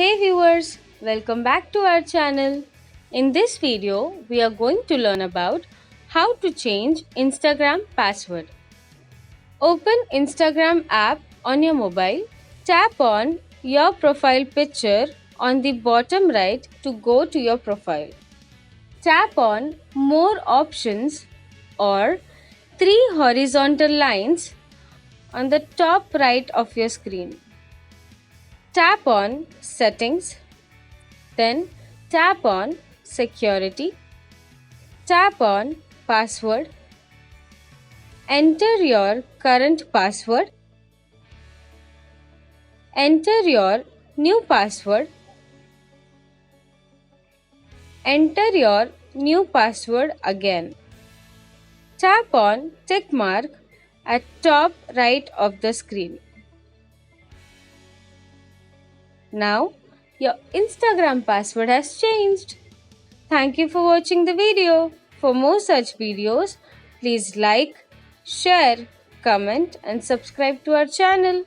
Hey viewers, welcome back to our channel. In this video, we are going to learn about how to change Instagram password. Open Instagram app on your mobile. Tap on your profile picture on the bottom right to go to your profile. Tap on More Options or three horizontal lines on the top right of your screen. Tap on Settings, then tap on Security, tap on Password, enter your current password, enter your new password, enter your new password again. Tap on tick mark at top right of the screen. Now your Instagram password has changed. Thank you for watching the video. For more such videos, please like, share, comment and subscribe to our channel.